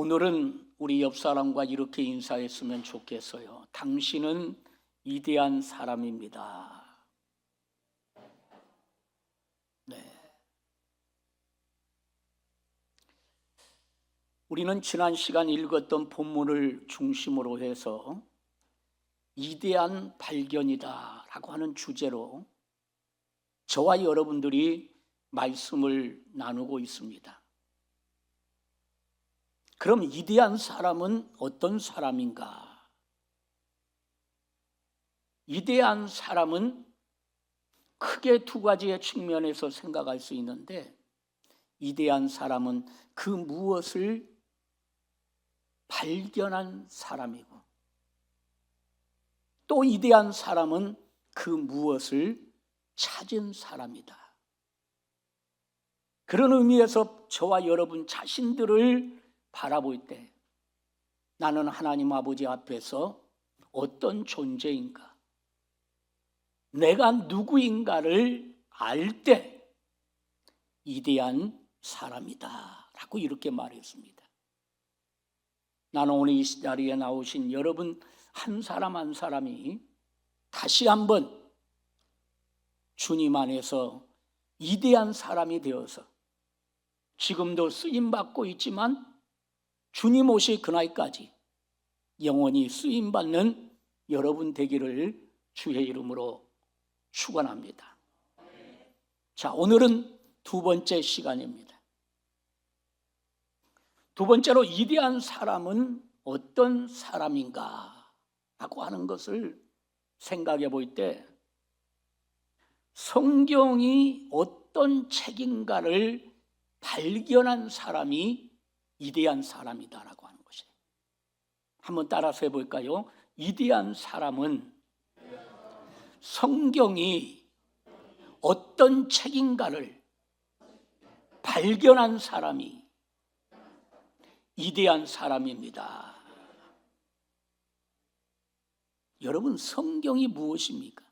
오늘은 우리 옆 사람과 이렇게 인사했으면 좋겠어요. 당신은 위대한 사람입니다. 네. 우리는 지난 시간 읽었던 본문을 중심으로 해서 위대한 발견이다 라고 하는 주제로 저와 여러분들이 말씀을 나누고 있습니다. 그럼 위대한 사람은 어떤 사람인가? 위대한 사람은 크게 두 가지의 측면에서 생각할 수 있는데, 위대한 사람은 그 무엇을 발견한 사람이고, 또 위대한 사람은 그 무엇을 찾은 사람이다. 그런 의미에서 저와 여러분 자신들을 바라볼 때 나는 하나님 아버지 앞에서 어떤 존재인가, 내가 누구인가를 알 때 위대한 사람이다 라고 이렇게 말했습니다. 나는 오늘 이 자리에 나오신 여러분 한 사람 한 사람이 다시 한번 주님 안에서 위대한 사람이 되어서 지금도 쓰임받고 있지만 주님 오실 그날까지 영원히 쓰임받는 여러분 되기를 주의 이름으로 축원합니다. 자, 오늘은 두 번째 시간입니다. 두 번째로 위대한 사람은 어떤 사람인가 라고 하는 것을 생각해 볼 때, 성경이 어떤 책인가를 발견한 사람이 위대한 사람이다라고 하는 것이에요. 한번 따라서 해볼까요? 위대한 사람은 성경이 어떤 책인가를 발견한 사람이 위대한 사람입니다. 여러분, 성경이 무엇입니까?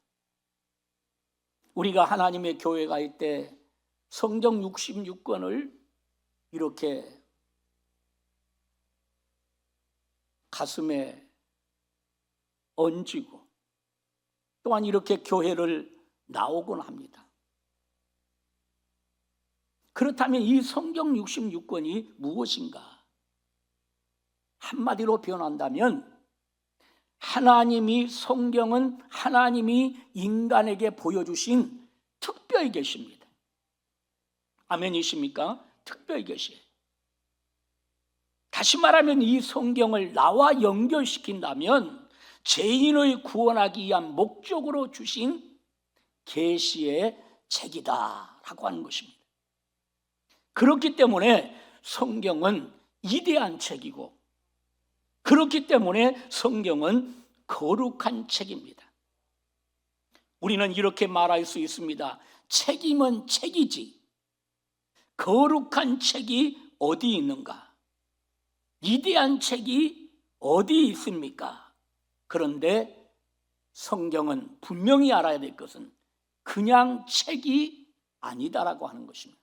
우리가 하나님의 교회 갈 때 성경 66권을 이렇게 가슴에 얹고 또한 이렇게 교회를 나오곤 합니다. 그렇다면 이 성경 66권이 무엇인가? 한마디로 표현한다면 성경은 하나님이 인간에게 보여주신 특별히 계십니다. 아멘이십니까? 특별히 계시에요. 다시 말하면 이 성경을 나와 연결시킨다면 죄인을 구원하기 위한 목적으로 주신 계시의 책이다 라고 하는 것입니다. 그렇기 때문에 성경은 위대한 책이고, 그렇기 때문에 성경은 거룩한 책입니다. 우리는 이렇게 말할 수 있습니다. 책임은 책이지 거룩한 책이 어디 있는가? 위대한 책이 어디 있습니까? 그런데 성경은 분명히 알아야 될 것은 그냥 책이 아니다라고 하는 것입니다.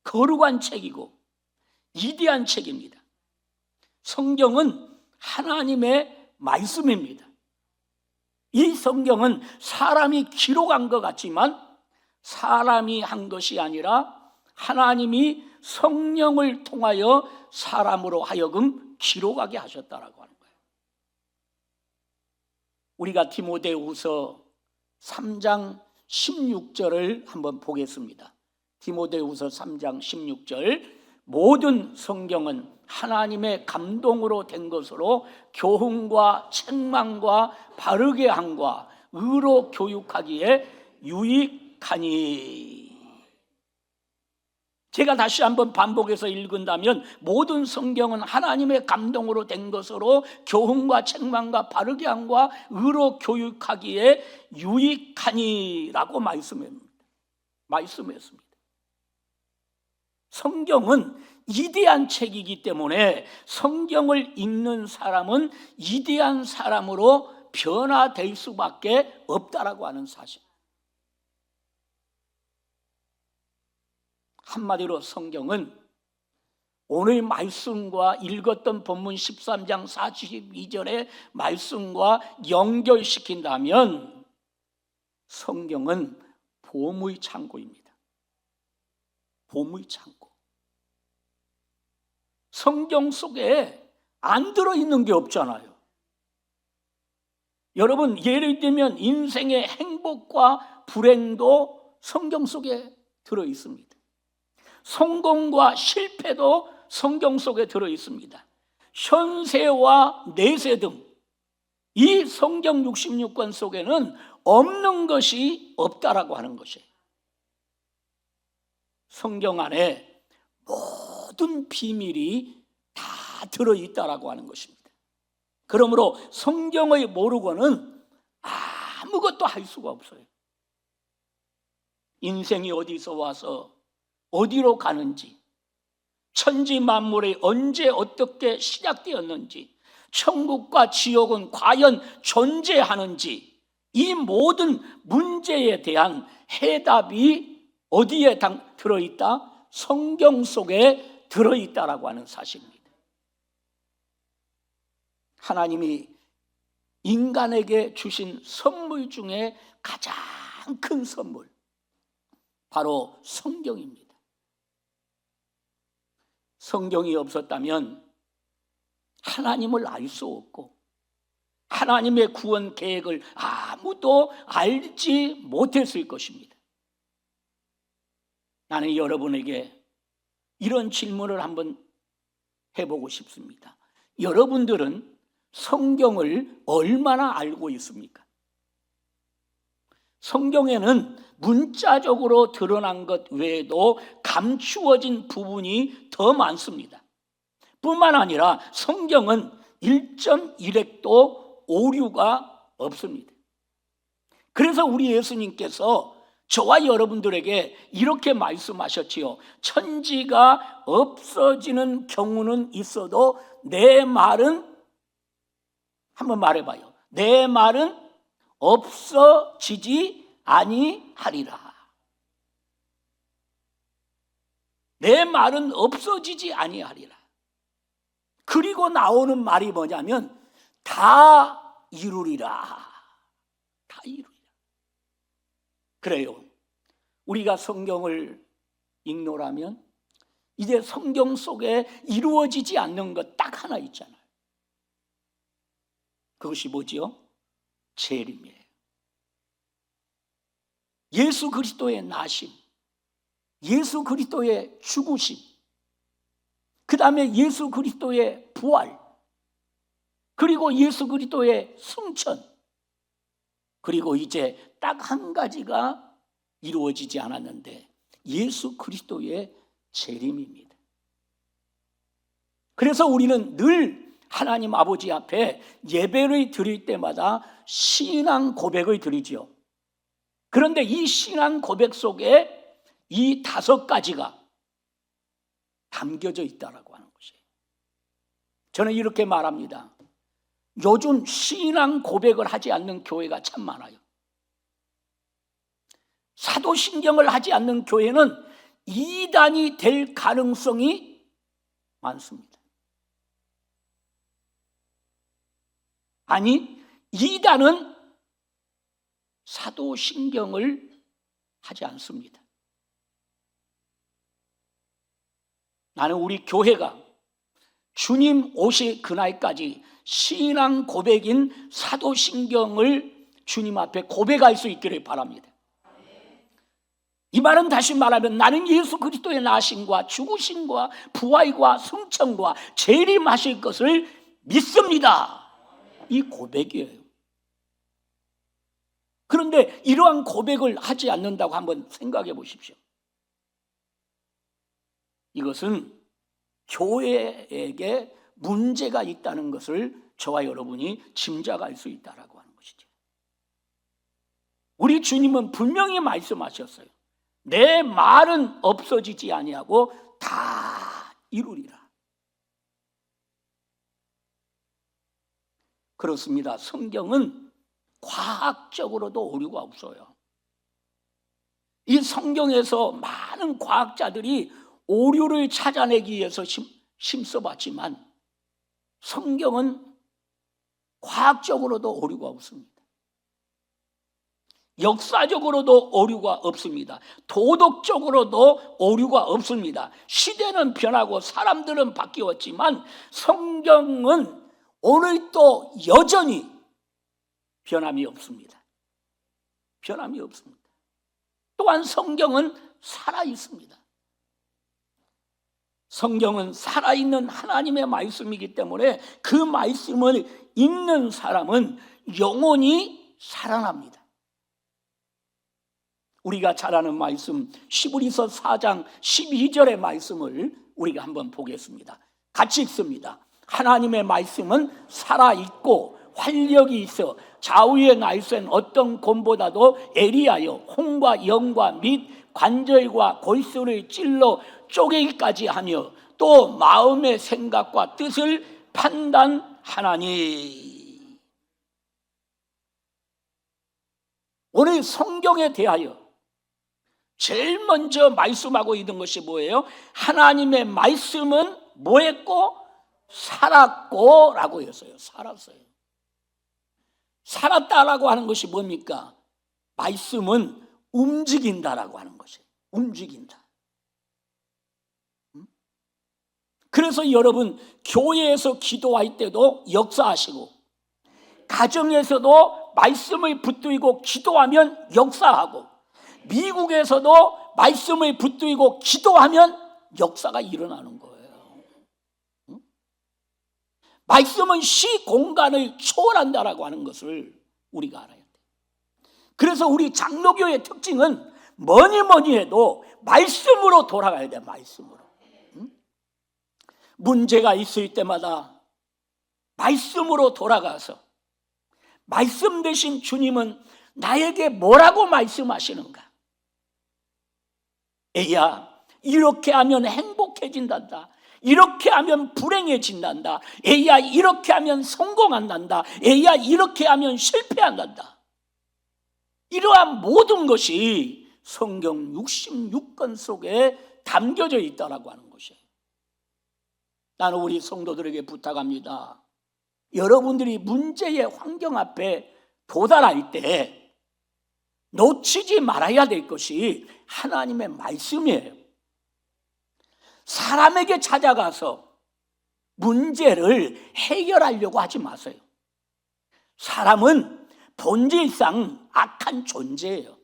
거룩한 책이고 위대한 책입니다. 성경은 하나님의 말씀입니다. 이 성경은 사람이 기록한 것 같지만 사람이 한 것이 아니라 하나님이 성령을 통하여 사람으로 하여금 기록하게 하셨다라고 하는 거예요. 우리가 디모데후서 3장 16절을 한번 보겠습니다. 디모데후서 3장 16절, 모든 성경은 하나님의 감동으로 된 것으로 교훈과 책망과 바르게 함과 의로 교육하기에 유익하니. 제가 다시 한번 반복해서 읽은다면, 모든 성경은 하나님의 감동으로 된 것으로 교훈과 책망과 바르게 함과 의로 교육하기에 유익하니라고 말씀했습니다. 성경은 위대한 책이기 때문에 성경을 읽는 사람은 위대한 사람으로 변화될 수밖에 없다라고 하는 사실. 한마디로 성경은 오늘 말씀과 읽었던 본문 13장 42절의 말씀과 연결시킨다면 성경은 보물 창고입니다. 보물 창고. 성경 속에 안 들어있는 게 없잖아요. 여러분, 예를 들면 인생의 행복과 불행도 성경 속에 들어있습니다. 성공과 실패도 성경 속에 들어있습니다. 현세와 내세 등 이 성경 66권 속에는 없는 것이 없다라고 하는 것이에요. 성경 안에 모든 비밀이 다 들어있다라고 하는 것입니다. 그러므로 성경을 모르고는 아무것도 할 수가 없어요. 인생이 어디서 와서 어디로 가는지, 천지 만물이 언제 어떻게 시작되었는지, 천국과 지옥은 과연 존재하는지, 이 모든 문제에 대한 해답이 어디에 들어있다? 성경 속에 들어있다라고 하는 사실입니다. 하나님이 인간에게 주신 선물 중에 가장 큰 선물, 바로 성경입니다. 성경이 없었다면 하나님을 알 수 없고 하나님의 구원 계획을 아무도 알지 못했을 것입니다. 나는 여러분에게 이런 질문을 한번 해보고 싶습니다. 여러분들은 성경을 얼마나 알고 있습니까? 성경에는 문자적으로 드러난 것 외에도 감추어진 부분이 더 많습니다. 뿐만 아니라 성경은 1.1획도 오류가 없습니다. 그래서 우리 예수님께서 저와 여러분들에게 이렇게 말씀하셨지요. 천지가 없어지는 경우는 있어도 내 말은, 한번 말해봐요. 내 말은 없어지지 아니하리라. 내 말은 없어지지 아니하리라. 그리고 나오는 말이 뭐냐면 다 이루리라. 다 이루리라. 그래요. 우리가 성경을 읽노라면 이제 성경 속에 이루어지지 않는 것 딱 하나 있잖아요. 그것이 뭐지요? 재림이에요. 예수 그리스도의 나심, 예수 그리스도의 죽으심, 그 다음에 예수 그리스도의 부활, 그리고 예수 그리스도의 승천, 그리고 이제 딱 한 가지가 이루어지지 않았는데 예수 그리스도의 재림입니다. 그래서 우리는 늘 하나님 아버지 앞에 예배를 드릴 때마다 신앙 고백을 드리지요. 그런데 이 신앙 고백 속에 이 5가지가 담겨져 있다라고 하는 것이에요. 저는 이렇게 말합니다. 요즘 신앙 고백을 하지 않는 교회가 참 많아요. 사도신경을 하지 않는 교회는 이단이 될 가능성이 많습니다. 아니, 이단은 사도신경을 하지 않습니다. 나는 우리 교회가 주님 오실 그날까지 신앙 고백인 사도신경을 주님 앞에 고백할 수 있기를 바랍니다. 이 말은 다시 말하면 나는 예수 그리스도의 나심과 죽으심과 부활과 승천과 재림하실 것을 믿습니다. 이 고백이에요. 그런데 이러한 고백을 하지 않는다고 한번 생각해 보십시오. 이것은 교회에게 문제가 있다는 것을 저와 여러분이 짐작할 수 있다라고 하는 것이죠. 우리 주님은 분명히 말씀하셨어요. 내 말은 없어지지 아니하고 다 이루리라. 그렇습니다. 성경은 과학적으로도 오류가 없어요. 이 성경에서 많은 과학자들이 오류를 찾아내기 위해서 힘써봤지만 성경은 과학적으로도 오류가 없습니다. 역사적으로도 오류가 없습니다. 도덕적으로도 오류가 없습니다. 시대는 변하고 사람들은 바뀌었지만 성경은 오늘도 여전히 변함이 없습니다. 변함이 없습니다. 또한 성경은 살아 있습니다. 성경은 살아있는 하나님의 말씀이기 때문에 그 말씀을 읽는 사람은 영원히 살아납니다. 우리가 잘 아는 말씀 히브리서 4장 12절의 말씀을 우리가 한번 보겠습니다. 같이 읽습니다. 하나님의 말씀은 살아있고 활력이 있어 좌우에 날쌘 어떤 곰보다도 예리하여 혼과 영과 및 관절과 골수를 찔러 쪼개기까지 하며 또 마음의 생각과 뜻을 판단하나니. 오늘 성경에 대하여 제일 먼저 말씀하고 있는 것이 뭐예요? 하나님의 말씀은 뭐했고? 살았고 라고 했어요. 살았어요. 살았다라고 하는 것이 뭡니까? 말씀은 움직인다라고 하는 것이에요. 움직인다. 그래서 여러분 교회에서 기도할 때도 역사하시고 가정에서도 말씀을 붙들고 기도하면 역사하고 미국에서도 말씀을 붙들고 기도하면 역사가 일어나는 거예요. 말씀은 시 공간을 초월한다라고 하는 것을 우리가 알아야 돼요. 그래서 우리 장로교의 특징은 뭐니 해도 말씀으로 돌아가야 돼요. 말씀으로. 문제가 있을 때마다 말씀으로 돌아가서 말씀 대신 주님은 나에게 뭐라고 말씀하시는가? 애야, 이렇게 하면 행복해진단다. 이렇게 하면 불행해진단다. 애야, 이렇게 하면 성공한단다. 애야, 이렇게 하면 실패한단다. 이러한 모든 것이 성경 66권 속에 담겨져 있다라고 하는 것이에요. 나는 우리 성도들에게 부탁합니다. 여러분들이 문제의 환경 앞에 도달할 때 놓치지 말아야 될 것이 하나님의 말씀이에요. 사람에게 찾아가서 문제를 해결하려고 하지 마세요. 사람은 본질상 악한 존재예요.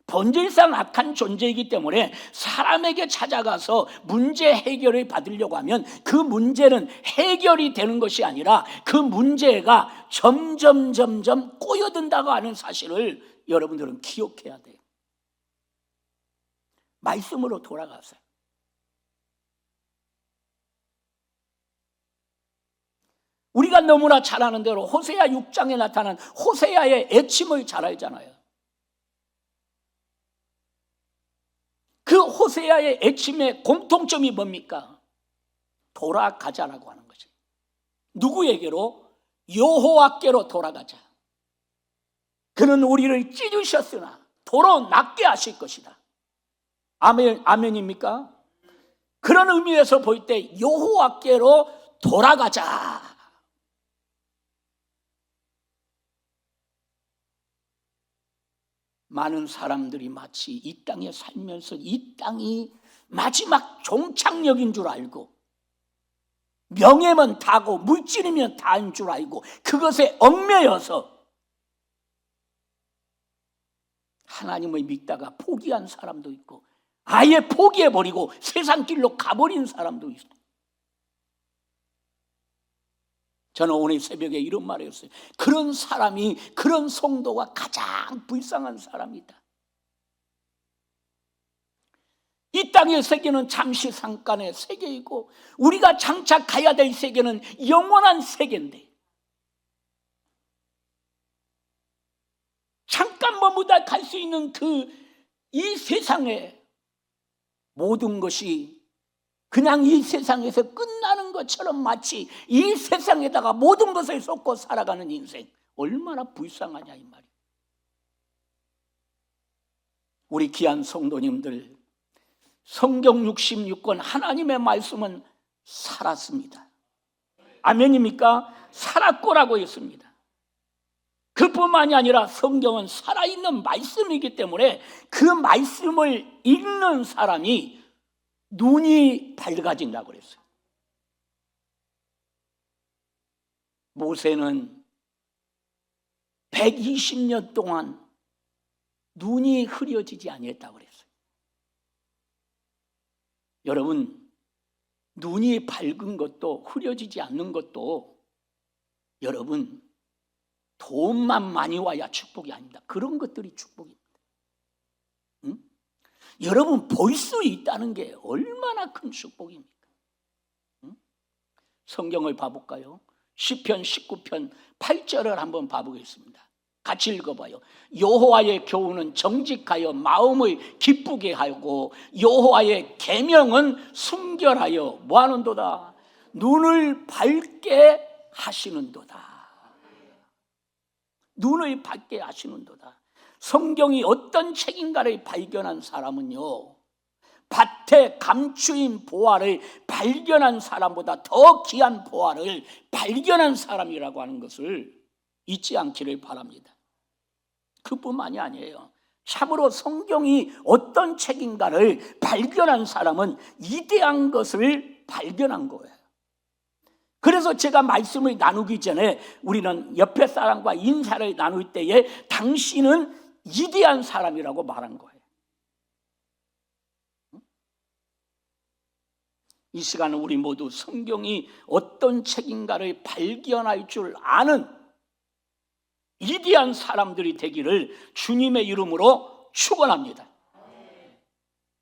본질상 악한 존재이기 때문에 사람에게 찾아가서 문제 해결을 받으려고 하면 그 문제는 해결이 되는 것이 아니라 그 문제가 점점 꼬여든다고 하는 사실을 여러분들은 기억해야 돼요. 말씀으로 돌아가세요. 우리가 너무나 잘 아는 대로 호세아 6장에 나타난 호세아의 애침을 잘 알잖아요. 그 호세아의 애침의 공통점이 뭡니까? 돌아가자라고 하는 거죠. 누구에게로? 여호와께로 돌아가자. 그는 우리를 찢으셨으나 도로 낫게 하실 것이다. 아멘입니까? 그런 의미에서 볼 때 여호와께로 돌아가자. 많은 사람들이 마치 이 땅에 살면서 이 땅이 마지막 종착역인 줄 알고 명예면 다고 물질이면 다인 줄 알고 그것에 얽매여서 하나님을 믿다가 포기한 사람도 있고 아예 포기해버리고 세상 길로 가버린 사람도 있어요. 저는 오늘 새벽에 이런 말을 했어요. 그런 사람이, 그런 성도가 가장 불쌍한 사람이다. 이 땅의 세계는 잠시 잠깐의 세계이고 우리가 장차 가야 될 세계는 영원한 세계인데 잠깐 머무다 갈 수 있는 이 세상에 모든 것이 그냥 이 세상에서 끝나는 것처럼 마치 이 세상에다가 모든 것을 쏟고 살아가는 인생, 얼마나 불쌍하냐 이 말이에요. 우리 귀한 성도님들, 성경 66권 하나님의 말씀은 살았습니다. 아멘입니까? 살았고라고 했습니다. 그뿐만이 아니라 성경은 살아있는 말씀이기 때문에 그 말씀을 읽는 사람이 눈이 밝아진다고 그랬어요. 모세는 120년 동안 눈이 흐려지지 아니했다고 그랬어요. 여러분, 눈이 밝은 것도 흐려지지 않는 것도 여러분 돈만 많이 와야 축복이 아닙니다. 그런 것들이 축복입니다. 응? 여러분 볼 수 있다는 게 얼마나 큰 축복입니까? 응? 성경을 봐볼까요? 시편 19편 8절을 한번 봐보겠습니다. 같이 읽어봐요. 여호와의 교훈은 정직하여 마음을 기쁘게 하고 여호와의 계명은 순결하여 뭐하는도다? 눈을 밝게 하시는도다. 눈을 밝게 하시는도다. 성경이 어떤 책인가를 발견한 사람은요, 밭에 감추인 보화를 발견한 사람보다 더 귀한 보화를 발견한 사람이라고 하는 것을 잊지 않기를 바랍니다. 그뿐만이 아니에요. 참으로 성경이 어떤 책인가를 발견한 사람은 이대한 것을 발견한 거예요. 그래서 제가 말씀을 나누기 전에 우리는 옆에 사람과 인사를 나눌 때에 당신은 이대한 사람이라고 말한 거예요. 이 시간은 우리 모두 성경이 어떤 책인가를 발견할 줄 아는 위대한 사람들이 되기를 주님의 이름으로 축원합니다.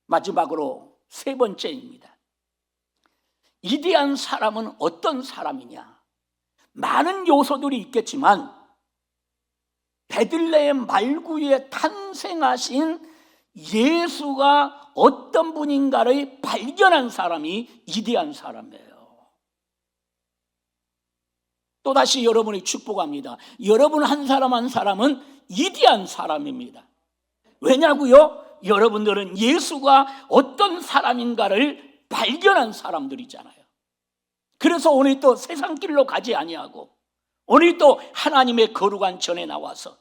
마지막으로 세 번째입니다. 위대한 사람은 어떤 사람이냐? 많은 요소들이 있겠지만 베들레헴 말구에 탄생하신 예수가 어떤 분인가를 발견한 사람이 위대한 사람이에요. 또다시 여러분이 축복합니다. 여러분 한 사람 한 사람은 위대한 사람입니다. 왜냐고요? 여러분들은 예수가 어떤 사람인가를 발견한 사람들이잖아요. 그래서 오늘 또 세상 길로 가지 아니하고 오늘 또 하나님의 거룩한 전에 나와서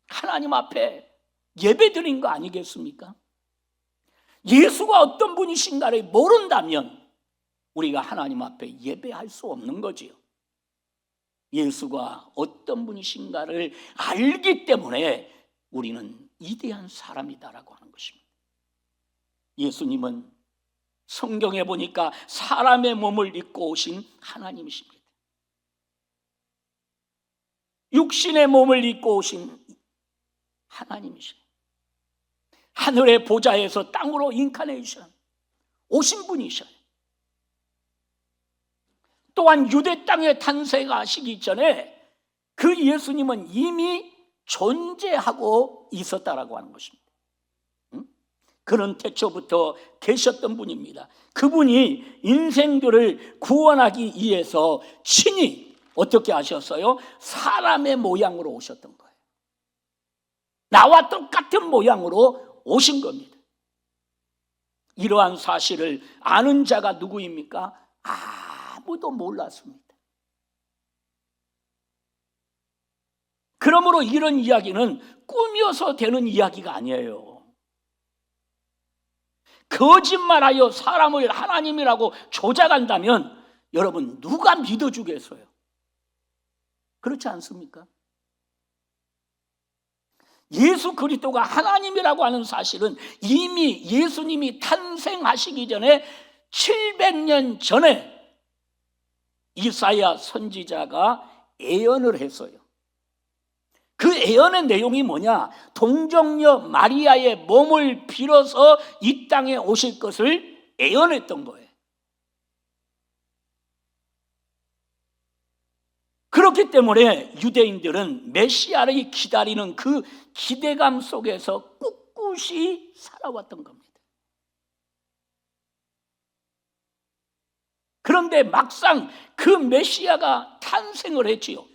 하나님 앞에 예배드린 거 아니겠습니까? 예수가 어떤 분이신가를 모른다면 우리가 하나님 앞에 예배할 수 없는 거지요. 예수가 어떤 분이신가를 알기 때문에 우리는 위대한 사람이다라고 하는 것입니다. 예수님은 성경에 보니까 사람의 몸을 입고 오신 하나님이십니다. 육신의 몸을 입고 오신 하나님이십니다. 하늘의 보좌에서 땅으로 인카네이션 오신 분이셔요. 또한 유대 땅에 탄생하시기 전에 그 예수님은 이미 존재하고 있었다라고 하는 것입니다. 그는 태초부터 계셨던 분입니다. 그분이 인생들을 구원하기 위해서 친히 어떻게 하셨어요? 사람의 모양으로 오셨던 거예요. 나와 똑같은 모양으로 오신 겁니다. 이러한 사실을 아는 자가 누구입니까? 아무도 몰랐습니다. 그러므로 이런 이야기는 꾸며서 되는 이야기가 아니에요. 거짓말하여 사람을 하나님이라고 조작한다면 여러분 누가 믿어주겠어요? 그렇지 않습니까? 예수 그리스도가 하나님이라고 하는 사실은 이미 예수님이 탄생하시기 전에 700년 전에 이사야 선지자가 예언을 했어요. 그 예언의 내용이 뭐냐? 동정녀 마리아의 몸을 빌어서 이 땅에 오실 것을 예언했던 거예요. 그렇기 때문에 유대인들은 메시아를 기다리는 그 기대감 속에서 꿋꿋이 살아왔던 겁니다. 그런데 막상 그 메시아가 탄생을 했지요.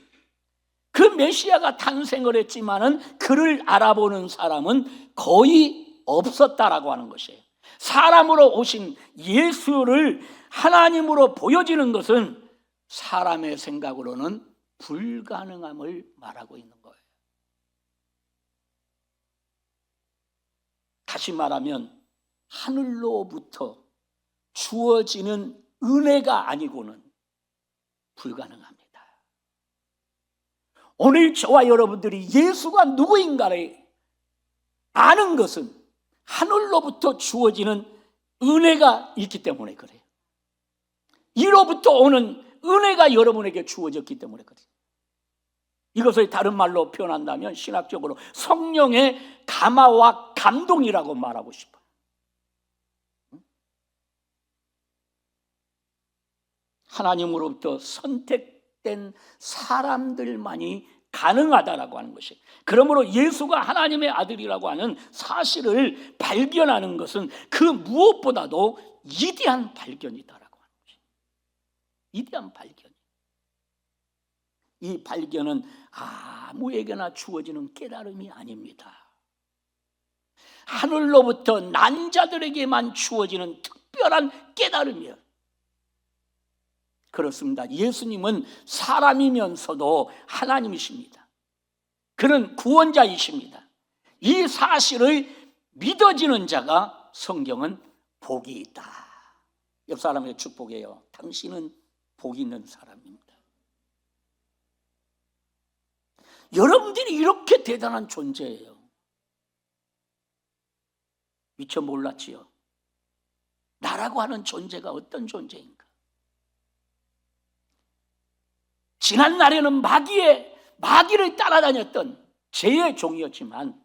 그 메시아가 탄생을 했지만은 그를 알아보는 사람은 거의 없었다라고 하는 것이에요. 사람으로 오신 예수를 하나님으로 보여지는 것은 사람의 생각으로는 불가능함을 말하고 있는 거예요. 다시 말하면 하늘로부터 주어지는 은혜가 아니고는 불가능합니다. 오늘 저와 여러분들이 예수가 누구인가를 아는 것은 하늘로부터 주어지는 은혜가 있기 때문에 그래요. 이로부터 오는 은혜가 여러분에게 주어졌기 때문에 그래요. 이것을 다른 말로 표현한다면 신학적으로 성령의 감화와 감동이라고 말하고 싶어요. 하나님으로부터 선택된 사람들만이 가능하다라고 하는 것이, 그러므로 예수가 하나님의 아들이라고 하는 사실을 발견하는 것은 그 무엇보다도 위대한 발견이다라고 하는 것이, 위대한 발견. 이 발견은 아무에게나 주어지는 깨달음이 아닙니다. 하늘로부터 난 자들에게만 주어지는 특별한 깨달음이에요. 그렇습니다. 예수님은 사람이면서도 하나님이십니다. 그는 구원자이십니다. 이 사실을 믿어지는 자가 성경은 복이 있다. 옆 사람에게 축복해요. 당신은 복 있는 사람입니다. 여러분들이 이렇게 대단한 존재예요. 미처 몰랐지요. 나라고 하는 존재가 어떤 존재인가. 지난 날에는 마귀를 따라다녔던 죄의 종이었지만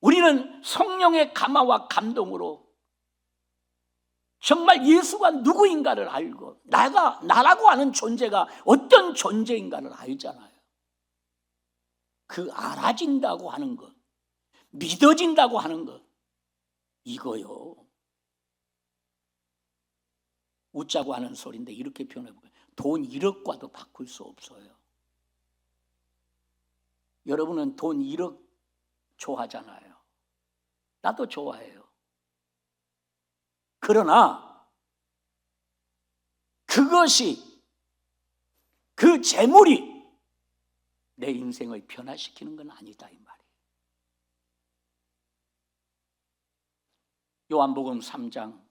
우리는 성령의 감화와 감동으로 정말 예수가 누구인가를 알고 나라고 하는 존재가 어떤 존재인가를 알잖아요. 그 알아진다고 하는 것, 믿어진다고 하는 것, 이거요. 웃자고 하는 소리인데 이렇게 표현해볼까요? 돈 1억과도 바꿀 수 없어요. 여러분은 돈 1억 좋아하잖아요. 나도 좋아해요. 그러나 그것이, 그 재물이 내 인생을 변화시키는 건 아니다, 이 말이에요. 요한복음 3장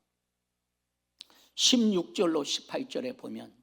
16절로 18절에 보면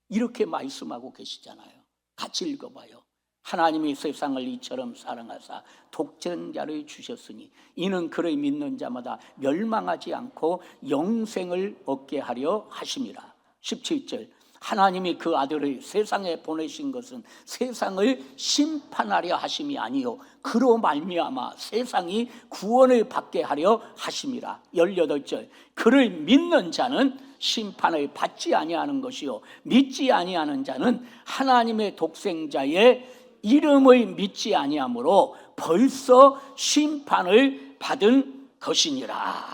이렇게 말씀하고 계시잖아요. 같이 읽어봐요. 하나님이 세상을 이처럼 사랑하사 독생자를 주셨으니 이는 그를 믿는 자마다 멸망하지 않고 영생을 얻게 하려 하심이라. 17절 하나님이 그 아들을 세상에 보내신 것은 세상을 심판하려 하심이 아니요 그로 말미암아 세상이 구원을 받게 하려 하심이라. 18절 그를 믿는 자는 심판을 받지 아니하는 것이요 믿지 아니하는 자는 하나님의 독생자의 이름을 믿지 아니하므로 벌써 심판을 받은 것이니라.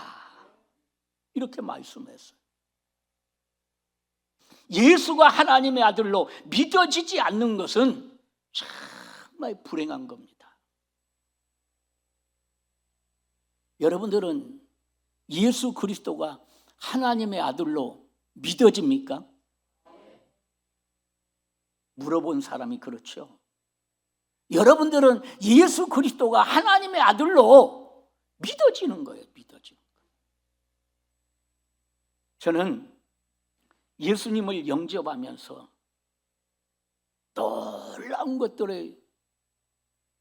이렇게 말씀했어요. 예수가 하나님의 아들로 믿어지지 않는 것은 정말 불행한 겁니다. 여러분들은 예수 그리스도가 하나님의 아들로 믿어집니까? 물어본 사람이 그렇죠. 여러분들은 예수 그리스도가 하나님의 아들로 믿어지는 거예요. 믿어지는 거예요. 저는 예수님을 영접하면서 놀라운 것들을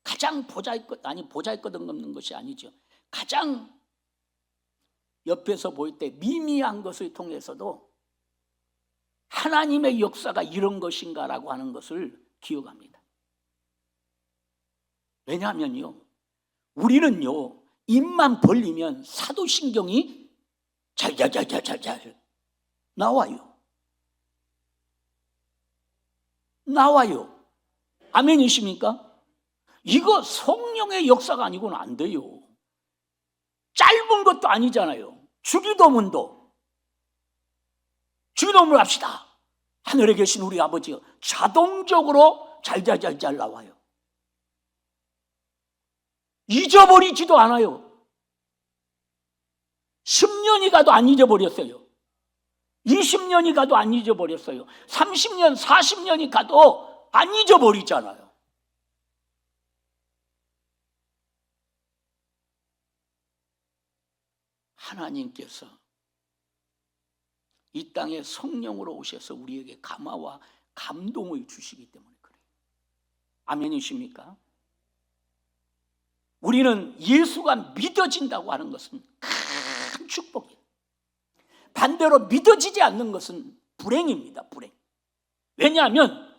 가장 보잘것없는 것이 아니죠. 가장 옆에서 볼 때 미미한 것을 통해서도 하나님의 역사가 이런 것인가라고 하는 것을 기억합니다. 왜냐하면요, 우리는요 입만 벌리면 사도신경이 잘 나와요. 아멘이십니까? 이거 성령의 역사가 아니고는 안 돼요. 짧은 것도 아니잖아요. 주기도문도 주기도문을 합시다. 하늘에 계신 우리 아버지가 자동적으로 잘 나와요. 잊어버리지도 않아요. 10년이 가도 안 잊어버렸어요. 20년이 가도 안 잊어버렸어요. 30년, 40년이 가도 안 잊어버리잖아요. 하나님께서 이 땅에 성령으로 오셔서 우리에게 감화와 감동을 주시기 때문에 그래요. 아멘이십니까? 우리는 예수가 믿어진다고 하는 것은 큰 축복이에요. 반대로 믿어지지 않는 것은 불행입니다. 불행. 왜냐하면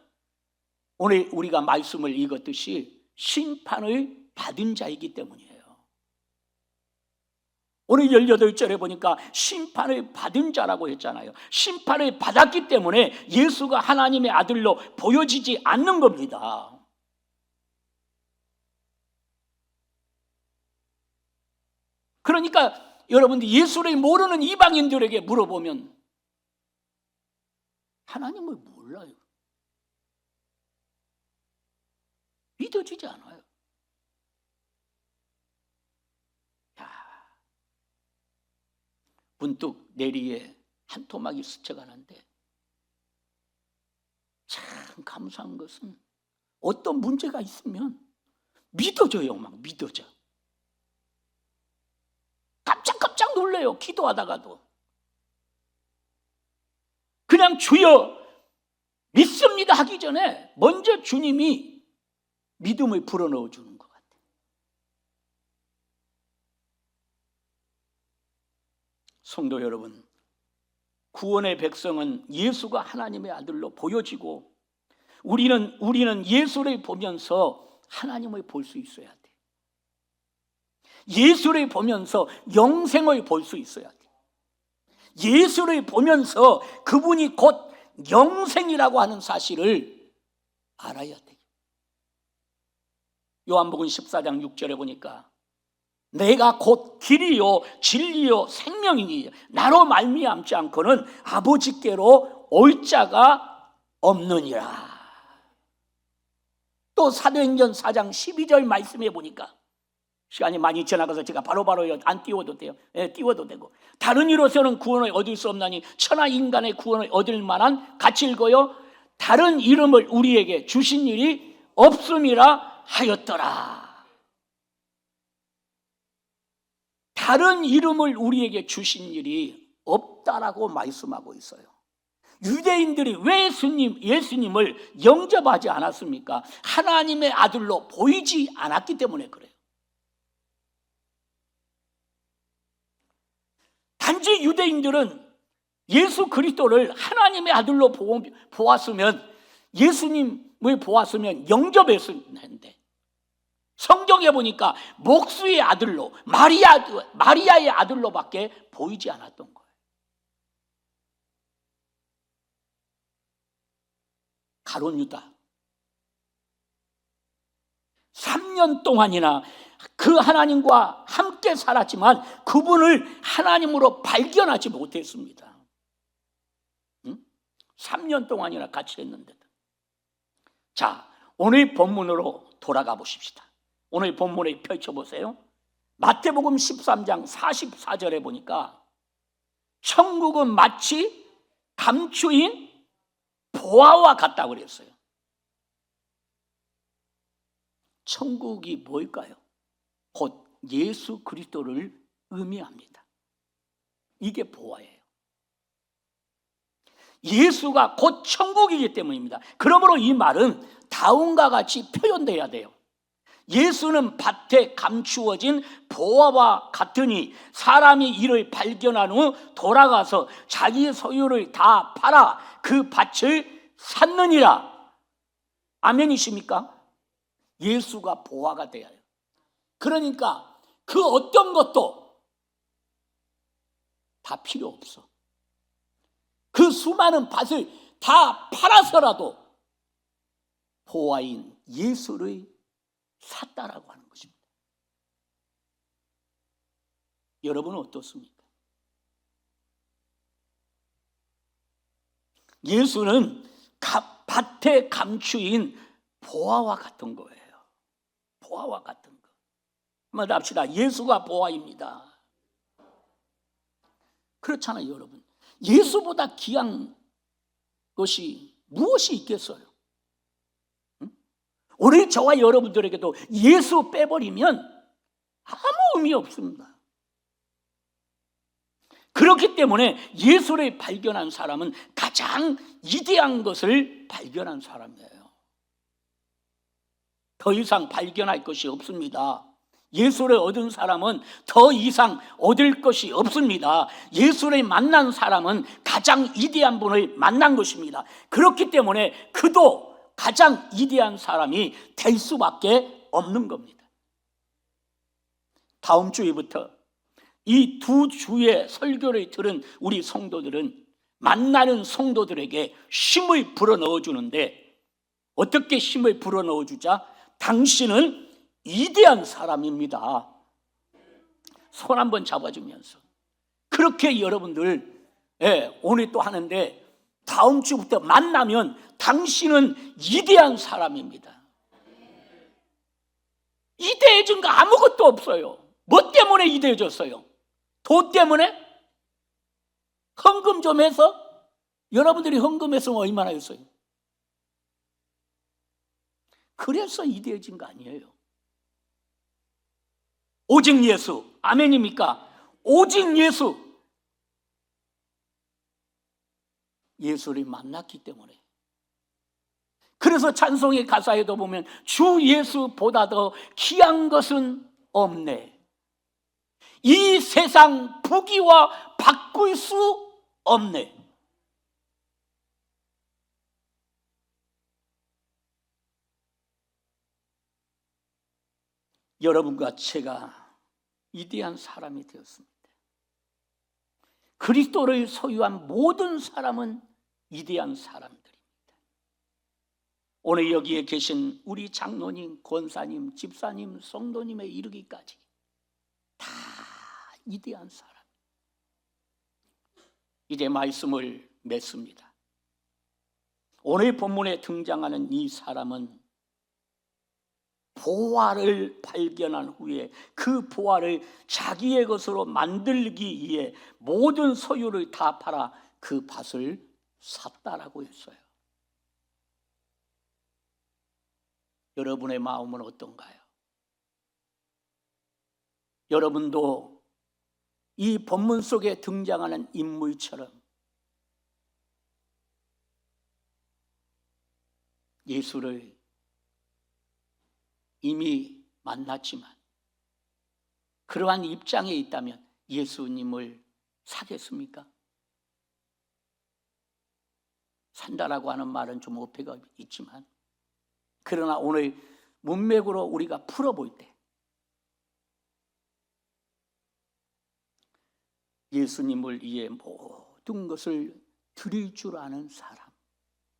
오늘 우리가 말씀을 읽었듯이 심판을 받은 자이기 때문이에요. 오늘 18절에 보니까 심판을 받은 자라고 했잖아요. 심판을 받았기 때문에 예수가 하나님의 아들로 보여지지 않는 겁니다. 그러니까 여러분들 예수를 모르는 이방인들에게 물어보면 하나님을 몰라요. 믿어지지 않아요. 문득 내리에 한 토막이 스쳐가는데 참 감사한 것은 어떤 문제가 있으면 믿어져요. 막 믿어져. 깜짝 놀래요. 기도하다가도 그냥 주여 믿습니다 하기 전에 먼저 주님이 믿음을 불어넣어 주는 것 같아요. 성도 여러분, 구원의 백성은 예수가 하나님의 아들로 보여지고 우리는 예수를 보면서 하나님을 볼 수 있어야 돼. 예수를 보면서 영생을 볼 수 있어야 돼. 예수를 보면서 그분이 곧 영생이라고 하는 사실을 알아야 돼. 요한복음 14장 6절에 보니까 내가 곧 길이요 진리요 생명이니 나로 말미암지 않고는 아버지께로 올 자가 없느니라. 또 사도행전 4장 12절 말씀해 보니까 시간이 많이 지나가서 제가 바로바로 안 띄워도 돼요. 띄워도 되고 다른 이로서는 구원을 얻을 수 없나니 천하 인간의 구원을 얻을 만한 같이 읽어요. 다른 이름을 우리에게 주신 일이 없음이라 하였더라. 다른 이름을 우리에게 주신 일이 없다라고 말씀하고 있어요. 유대인들이 왜 예수님을 영접하지 않았습니까? 하나님의 아들로 보이지 않았기 때문에 그래요. 단지 유대인들은 예수 그리스도를 하나님의 아들로 보았으면 예수님을 보았으면 영접했을 텐데 성경에 보니까 목수의 아들로 마리아의 아들로밖에 보이지 않았던 거예요. 가룟 유다 3년 동안이나 그 하나님과 함께 살았지만 그분을 하나님으로 발견하지 못했습니다. 3년 동안이나 같이 했는데도. 자, 오늘 본문으로 돌아가 보십시다. 오늘 본문을 펼쳐보세요. 마태복음 13장 44절에 보니까 천국은 마치 감추인 보화와 같다고 그랬어요. 천국이 뭘까요? 곧 예수 그리스도를 의미합니다. 이게 보화예요. 예수가 곧 천국이기 때문입니다. 그러므로 이 말은 다음과 같이 표현돼야 돼요. 예수는 밭에 감추어진 보화와 같으니 사람이 이를 발견한 후 돌아가서 자기 소유를 다 팔아 그 밭을 샀느니라. 아멘이십니까? 예수가 보화가 돼야 해요. 그러니까 그 어떤 것도 다 필요 없어. 그 수많은 밭을 다 팔아서라도 보화인 예수를 샀다라고 하는 것입니다. 여러분은 어떻습니까? 예수는 밭에 감추인 보화와 같은 거예요. 보화와 같은 거. 한번 합시다. 예수가 보화입니다. 그렇잖아요, 여러분. 예수보다 귀한 것이 무엇이 있겠어요? 오늘 저와 여러분들에게도 예수 빼버리면 아무 의미 없습니다. 그렇기 때문에 예수를 발견한 사람은 가장 위대한 것을 발견한 사람이에요. 더 이상 발견할 것이 없습니다. 예수를 얻은 사람은 더 이상 얻을 것이 없습니다. 예수를 만난 사람은 가장 위대한 분을 만난 것입니다. 그렇기 때문에 그도 가장 위대한 사람이 될 수밖에 없는 겁니다. 다음 주에부터 이 두 주의 설교를 들은 우리 성도들은 만나는 성도들에게 힘을 불어넣어 주는데, 어떻게 힘을 불어넣어 주자? 당신은 위대한 사람입니다. 손 한번 잡아주면서 그렇게 여러분들 오늘 또 하는데, 다음 주부터 만나면 당신은 위대한 사람입니다. 위대해진 거 아무것도 없어요. 뭐 때문에 위대해졌어요? 돈 때문에? 헌금 좀 해서? 여러분들이 헌금했으면 얼마나 했어요? 그래서 위대해진 거 아니에요. 오직 예수. 아멘입니까? 오직 예수. 예수를 만났기 때문에. 그래서 찬송의 가사에도 보면 주 예수보다 더 귀한 것은 없네. 이 세상 부귀와 바꿀 수 없네. 여러분과 제가 위대한 사람이 되었습니다. 그리스도를 소유한 모든 사람은 위대한 사람들입니다. 오늘 여기에 계신 우리 장로님, 권사님, 집사님, 성도님에 이르기까지 다 위대한 사람. 이제 말씀을 맺습니다. 오늘 본문에 등장하는 이 사람은 보화를 발견한 후에 그 보화를 자기의 것으로 만들기 위해 모든 소유를 다 팔아 그 밭을 샀다라고 했어요. 여러분의 마음은 어떤가요? 여러분도 이 본문 속에 등장하는 인물처럼 예수를 이미 만났지만 그러한 입장에 있다면 예수님을 사겠습니까? 산다라고 하는 말은 좀 어폐가 있지만, 그러나 오늘 문맥으로 우리가 풀어볼 때 예수님을 위해 모든 것을 드릴 줄 아는 사람,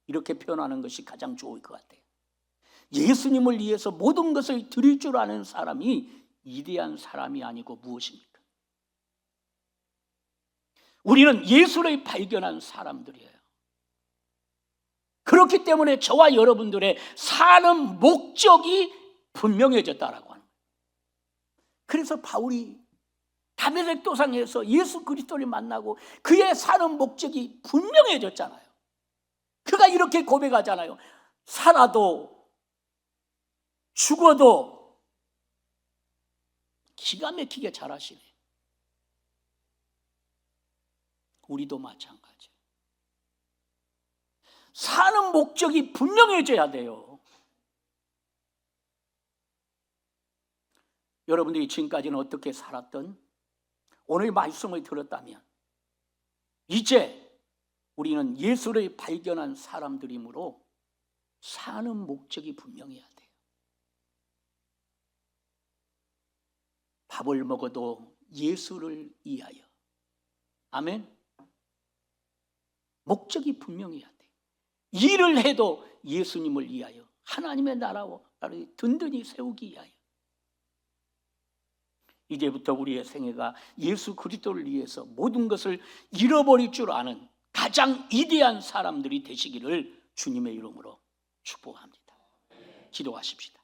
이렇게 표현하는 것이 가장 좋을 것 같아요. 예수님을 위해서 모든 것을 드릴 줄 아는 사람이 위대한 사람이 아니고 무엇입니까? 우리는 예수를 발견한 사람들이에요. 그렇기 때문에 저와 여러분들의 사는 목적이 분명해졌다라고 하는 거예요. 그래서 바울이 다메섹 도상에서 예수 그리스도를 만나고 그의 사는 목적이 분명해졌잖아요. 그가 이렇게 고백하잖아요. 살아도 죽어도. 기가 막히게 잘하시네. 우리도 마찬가지. 사는 목적이 분명해져야 돼요. 여러분들이 지금까지는 어떻게 살았던 오늘 말씀을 들었다면 이제 우리는 예수를 발견한 사람들이므로 사는 목적이 분명해야 돼요. 밥을 먹어도 예수를 위하여. 아멘. 목적이 분명해야 돼요. 일을 해도 예수님을 위하여, 하나님의 나라를 든든히 세우기 위하여. 이제부터 우리의 생애가 예수 그리스도를 위해서 모든 것을 잃어버릴 줄 아는 가장 위대한 사람들이 되시기를 주님의 이름으로 축복합니다. 기도하십시다.